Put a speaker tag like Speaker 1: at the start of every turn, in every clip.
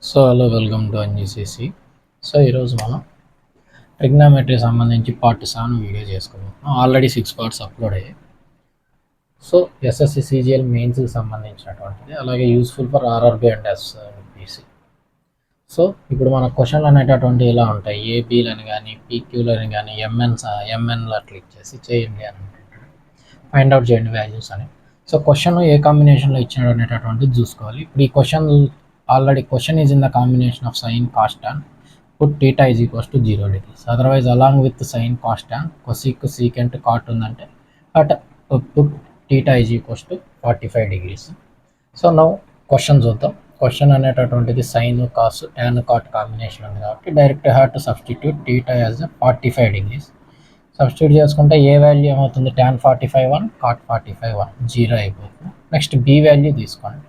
Speaker 1: Hello welcome to ఎన్జీసీసీ. ఈరోజు మనం trigonometry సంబంధించి పార్ట్ 7 వీడియో చేసుకున్నాం. ఆల్రెడీ 6 పార్ట్స్ అప్లోడ్ అయ్యాయి. ఎస్ఎస్సి సిజిఎల్ మెయిన్స్కి సంబంధించినటువంటిది, అలాగే useful for RRB and SPC. ఇప్పుడు మన క్వశ్చన్లు అనేటటువంటి ఇలా ఉంటాయి. ఏబీలని కానీ పీక్యూలని కానీ ఎంఎన్లో క్లిక్ చేసి చేయండి అని అంటుంటాడు. ఫైండ్ అవుట్ చేయండి వాల్యూస్ అని. క్వశ్చన్ ఏ కాంబినేషన్లో ఇచ్చినాడు అనేటటువంటిది చూసుకోవాలి. ఇప్పుడు ఈ question already question is in the combination of sine cos tan put θ is equals to 0 degrees. Otherwise along with sine cos tan cosec secant cot ఉందంటే at put θ is equals to 45 degrees. Now question చూద్దాం. Question అనేటటువంటిది sine cos tan cot combination ఉంది కాబట్టి direct have to substitute θ as 45 degrees. Substitute చేసుకుంటే ఏ value ఏమవుతుంది? tan 45 1, cot 45 1, 0 అయిపోతుంది. Next B value తీసుకోండి.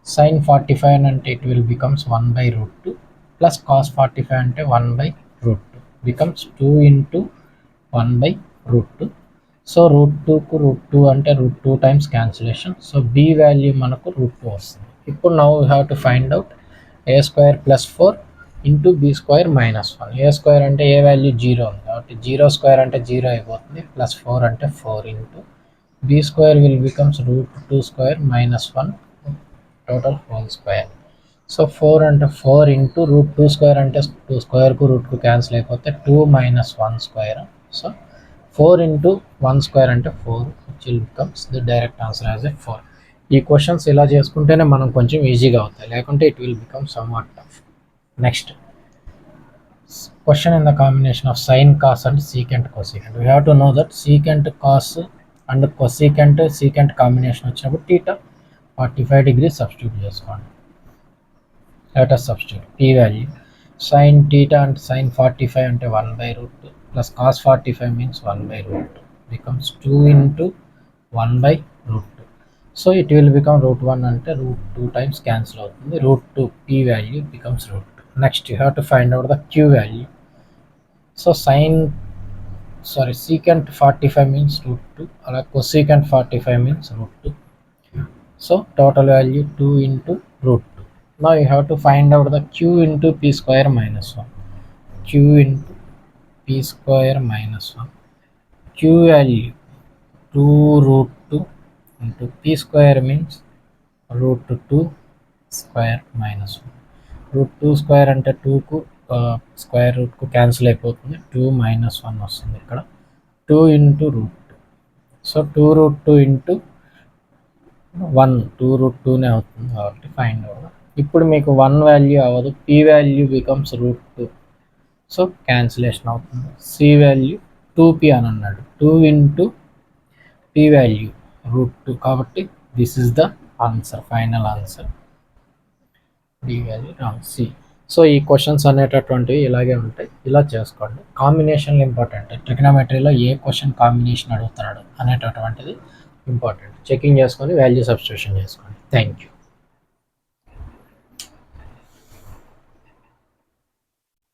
Speaker 1: sin 45 అంటే it will becomes 1/√2 plus cos 45 అంటే 1/√2 బికమ్స్ 2 ఇంటూ 1/√2. √2కు √2 అంటే √2 టైమ్స్ క్యాన్సిలేషన్. బి వాల్యూ మనకు √2 వస్తుంది. ఇప్పుడు now we have to find out a² + 4 into b² - 1. a² అంటే ఏ వాల్యూ 0 ఉంది కాబట్టి 0² అంటే 0 అయిపోతుంది, ప్లస్ 4 అంటే 4 into b² will becomes √2² - 1 total whole square. 4 అంటే 4 ఇంటూ √2² అంటే 2 స్క్వేర్కు రూట్కు క్యాన్సిల్ అయిపోతే 2 - 1 స్క్వేర్. 4 ఇంటూ 1 స్క్వేర్ అంటే 4, which will becomes the direct answer as 4. ఈ క్వశ్చన్స్ ఇలా చేసుకుంటేనే మనం కొంచెం ఈజీగా అవుతాయి, లేకుంటే it will become somewhat tough. Next question in the combination of sine cos and secant cosecant. We have to know that secant cos and secant combination వచ్చినప్పుడు θ 45 degrees substitute చేసుకోండి. Let us substitute p value. sin θ అంటే sin 45 అంటే 1/√2 plus cos 45 means 1/√2 becomes 2 into 1/√2. It will become √1 అంటే √2 times cancel అవుతుంది. √2 p value becomes √2. Next you have to find out the q value. secant 45 means √2, అలా cosecant 45 means √2. Total value 2 into √2. Now you have to find out the q into p² - 1. q into p² - 1. q value 2√2 into p² means √2² - 1. √2² అంటే 2కు square రూట్కు cancel అయిపోతుంది, 2 - 1 వస్తుంది ఇక్కడ. 2 into √2. 2√2 into 1 2√2నే అవుతుంది కాబట్టి find out. ఇప్పుడు మీకు 1 value అవ్వదు, p వాల్యూ బికమ్స్ √2, క్యాన్సిలేషన్ అవుతుంది. c వాల్యూ 2p అని అన్నాడు, 2 ఇంటూ p వాల్యూ √2 కాబట్టి this is the answer, final answer. d value wrong, c. ఈ క్వశ్చన్స్ అనేటటువంటివి ఇలాగే ఉంటాయి, ఇలా చేసుకోండి. కాంబినేషన్లు ఇంపార్టెంట్. ట్రిగ్నోమెట్రీలో ఏ క్వశ్చన్ కాంబినేషన్ అడుగుతున్నాడు అనేటటువంటిది ఇంపార్టెంట్. చెకింగ్ చేసుకొని వాల్యూ సబ్స్టిట్యూషన్ చేసుకోండి. Thank you.